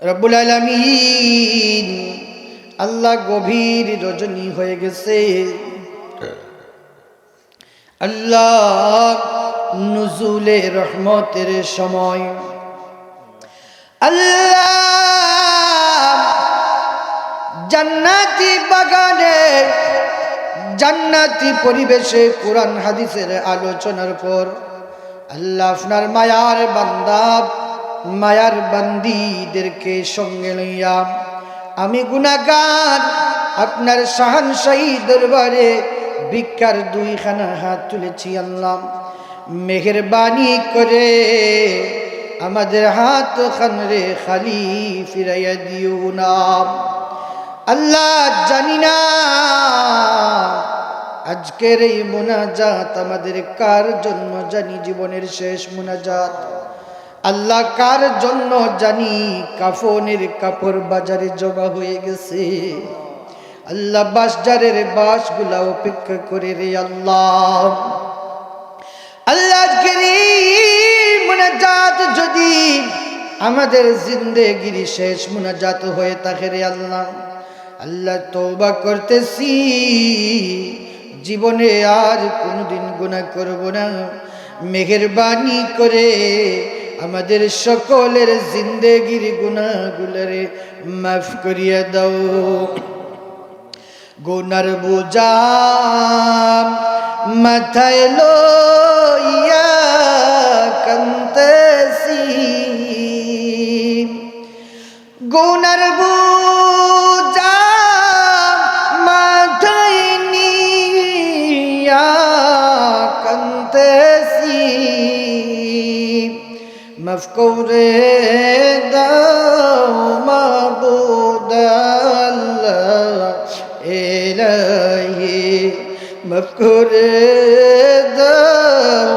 রব্বুল আলামিন আল্লাহ গভীর রজনী হয়ে গেছে। আল্লাহ নুজুলে রহমতের সময়, আল্লাহ জান্নাতি বাগানে জান্নাতি পরিবেশে কোরআন হাদিসের আলোচনার পর আল্লাহ আপনার মায়ার বান্দা মায়ার বান্দীদেরকে সঙ্গে লইয়া আমি গুনাহগার আপনার শাহানশাহী দরবারে ভিক্ষার দুইখানা হাত তুলেছি। আল্লাহ মেহেরবানি করে আমাদের হাত খানরে খালি ফিরাইয়া দিও না। আল্লাহ জানি না আজকের এই মুনাজাত আমাদের কার জন্য জানি জীবনের শেষ মুনাজাত। আল্লাহ কার জন্য জানি কাফনের কাপড় বাজারে জমা হয়ে গেছে। আল্লাহ বাসজারের বাসগুলা অপেক্ষা করে রে আল্লাহ। আল্লাহ আজকের মুনাজাত যদি আমাদের জিন্দেগির শেষ মুনাজাত হয়ে থাকে রে আল্লাহ, আল্লাহ তওবা করতেছি, জীবনে আর কোনোদিন গুনাহ করব না। মেহেরবানি করে আমাদের সকলের জিন্দেগির গুনাহগুলোরে মাফ করিয়া দাও। গুনার বোঝা মাথায় লইয়া কান্দেছি, গুনার বোঝা মাথায় নিয়া কান্দেছি, মাফ করে দাও মাবুদ আল্লাহ ইলাহি, মাফ করে দাও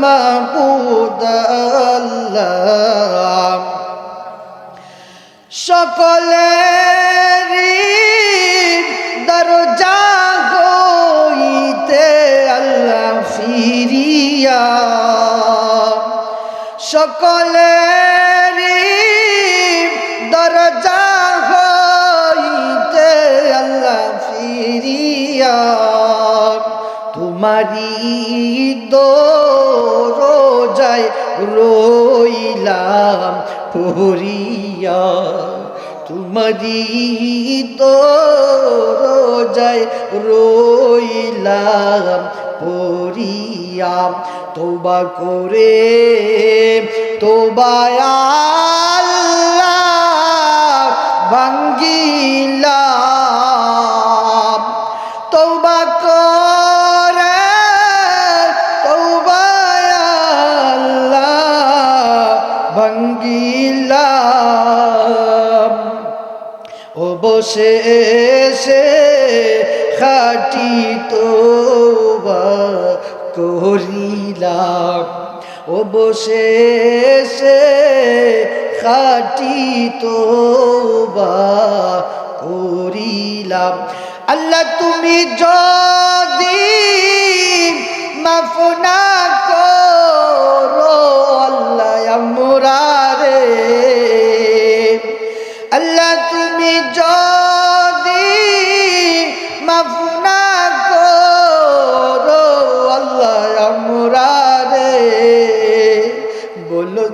মাবুদ আল্লাহ। সকলেরই দরজা হইতে আল্লাহ ফিরিয়া, সকলেরই দরজা হইতে আল্লাহ ফিরিয়া, তোমারি দরজায় রইলাম পড়িয়া, তোমারি দরজায় রইলাম পড়িয়া। তওবা করে তওবা আল্লাহ ভাঙ্গিলাম, তওবা করে তওবা আল্লাহ ভাঙ্গিলাম। অবশেষে খাঁটি তওবা করিলাম, অবশেষে খাঁটি তওবা করিলাম। আল্লাহ তুমি যদি মাফ না করো আল্লাহ আমরারে, আল্লাহ তুমি যদি মাফ না করো আল্লাহ আমরারে, বলো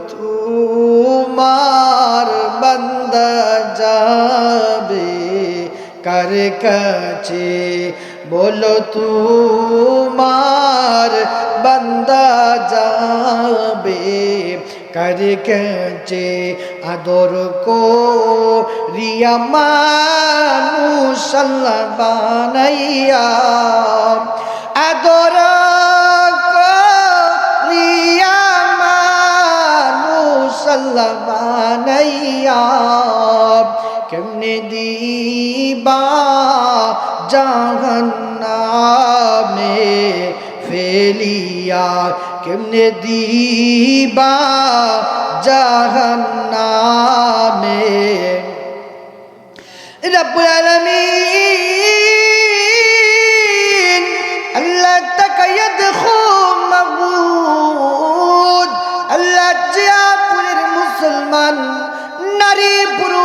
তোমার বান্দা যাবে কার কাছে, বলো তোমার বান্দা যাবে কার কাছে। আদর করিয়া মানুষ আল্লাহ বানাইয়া, আদর করিয়া মানুষ আল্লাহ বানাইয়া, কেমনে দিবা জাহান্নামে ফেলিয়া, কেমনে দিবা জাহান্নামে। রব্বুল আলামিন আল্লাহ তাকাইয়া দেখো মাবুদ, আল্লাহ জিয়াপুরের মুসলমান নারী পুরুষ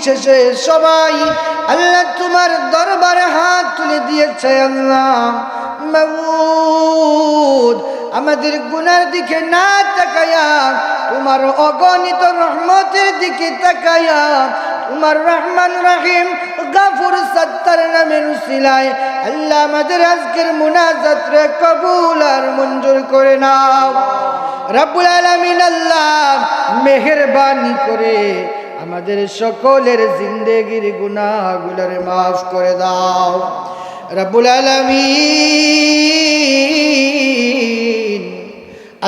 শেষে সবাই আল্লাহ তোমার দরবারে হাত তুলে দিয়েছে। আল্লাহ মাবুদ, আমাদের গুনার দিকে না তাকায়া তোমার অগণিত রহমতের দিকে তাকায়া তোমার রহমান রহিম গাফুর সত্তার নামের উসিলায় আল্লাহ আমাদের আজকের মুনাজাত রে কবুল আর মঞ্জুর করে নাও। রব্বুল আলামিন আল্লাহ মেহেরবানি করে আমাদের সকলের জিন্দেগির গুনাহগুলোরে মাফ করে দাও। রব্বুল আলামিন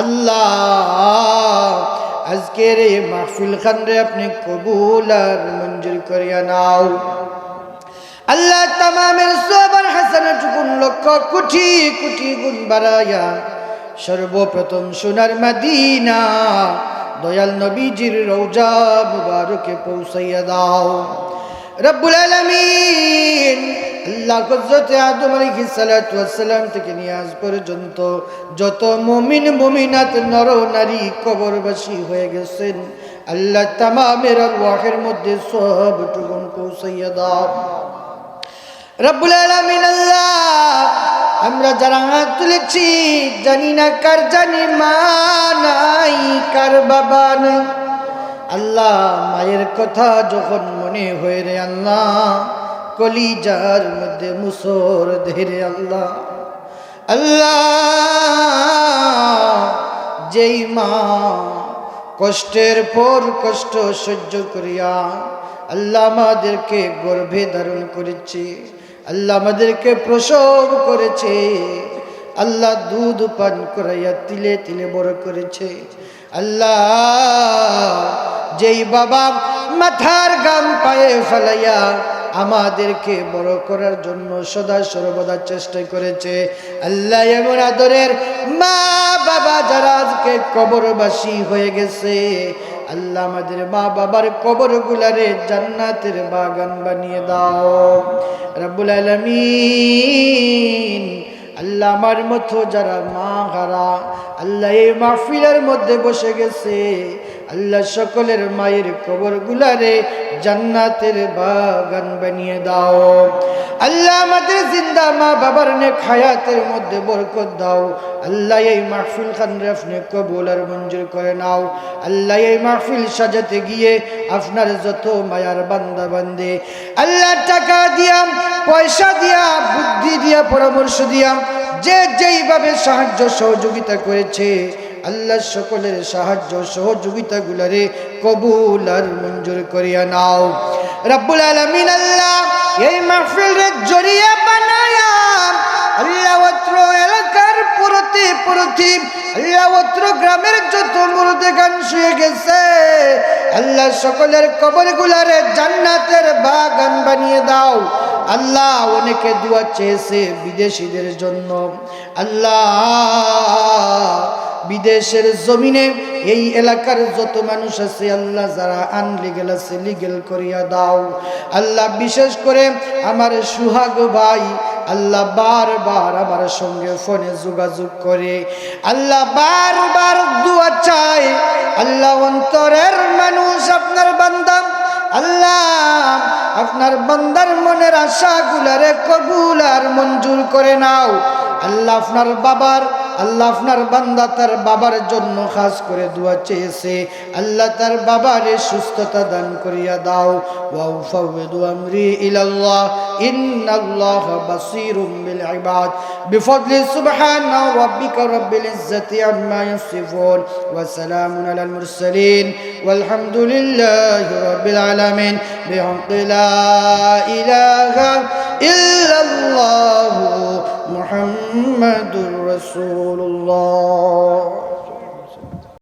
আল্লাহ আজকের এই মাহফিল খানরে আপনি কবুল আর মঞ্জুর করিয়া নাও। আল্লাহ তামামের সবার হাসানাটুকু লক্ষ কোটি কোটি গুণ বাড়াইয়া সর্বপ্রথম সোনার মদিনা দয়াল নবীজির রওজা মুবারকে পৌঁছাইয়া দাও। রব্বুল আলামিন আল্লাহ হযরতে আদম আলাইহিস সালাতু ওয়াস সালাম থেকে নিয়ে আজ পর্যন্ত যত মুমিন মুমিনাত নর নারী কবরবাসী হয়ে গেছেন আল্লাহ তামামের আরওয়াহের মধ্যে সবটুকু পৌঁছাইয়া দাও। রব্বুল আলামিন আল্লাহ আমরা যারা হাত তুলেছি জানি না কার জানি মা নাই কার বাবা নাই। আল্লাহ মায়ের কথা যখন মনে হয়ে রে আল্লাহ কলিজার মধ্যে মুসর ধরে আল্লাহ আল্লাহ যেই মা কষ্টের পর কষ্ট সহ্য করিয়া আল্লাহ আমাদেরকে গর্ভে ধারণ করেছে, আল্লাহ আমাদেরকে প্রসব করেছে, আল্লাহ দুধ পান করাইয়া তিলে তিলে বড় করেছে। আল্লাহ যেই বাবা মাথার গাম পায়ে ফেলাইয়া আমাদেরকে বড় করার জন্য সদা সর্বদা চেষ্টা করেছে, আল্লাহ এমন আদরের মা বাবা যারা আজকে কবরবাসী হয়ে গেছে আল্লাহ আমাদের মা বাবার কবরগুলারে জান্নাতের বাগান বানিয়ে দাও। রব্বুল আলামিন আল্লাহ আমার মতো যারা মা হারা আল্লাহ এই মাহফিলের মধ্যে বসে গেছে আল্লাহ সকলের মায়ের কবরগুলারে জান্নাতের বাগান বানিয়ে দাও। আল্লাহ আমাদের জিন্দা মা বাবার নেক হায়াতের মধ্যে বরকত দাও। আল্লাহ এই মাহফিল খানরে আপনি কবুল আর মঞ্জুর করে নাও। আল্লাহ এই মাহফিল সাজাতে গিয়ে আপনার যত মায়ার বান্দা বান্দে আল্লাহ টাকা দিয়া পয়সা দিয়া বুদ্ধি দিয়া পরামর্শ দিয়া যে যেইভাবে সাহায্য সহযোগিতা করেছে আল্লাহ সকলের সাহায্য সহযোগিতা গুলারে কবুল আর মঞ্জুর করিয়া নাও। রব্বুল আলামিন আল্লাহ এই মাহফিলের জরিয়া বানায়া আল্লাহ অত্র এলাকার প্রতি আল্লাহ অত্র গ্রামের যত মুর্দে গান শুয়ে গেছে আল্লাহ সকলের কবরগুলারে জান্নাতের বাগান বানিয়ে দাও। আল্লাহ অনেকে দোয়া চেয়েছে বিদেশিদের জন্য, আল্লাহ বিদেশের জমিনে এই এলাকার যত মানুষ আছে আল্লাহ যারা আনলিগেল আছে লিগেল করিয়া দাও। আল্লাহ বিশেষ করে আমার সুহাগ ভাই আল্লাহ বারবার আমার সঙ্গে ফোনে যোগাযোগ করে আল্লাহ বারবার দোয়া চায়। আল্লাহ অন্তরের মানুষ আপনার বান্দা আল্লাহ আপনার বান্দার মনের আশাগুলারে কবুল আর মঞ্জুর করে নাও। আল্লাহ আপনার বাবার আল্লাহ আপনার বান্দা তার বাবার জন্য খাস করে দোয়া চেয়েছে আল্লাহ তার বাবারে সুস্থতা দান করিয়া দাও। ওয়া উফাউযু আমরি ইলাল্লাহ ইন্নাল্লাহা বাসীরুম বিল ইবাদ বিফadli সুবহানা রাব্বিকা রাব্বিল ইজ্জাতি আম্মা ইয়াসিফুন ওয়া সালামুন আলাল মুরসালিন ওয়ালহামদুলিল্লাহি রাব্বিল আলামিন বিহামদি লা ইলাহা ইল্লাল্লাহু মুহাম্মাদুর রাসূলুল্লাহ।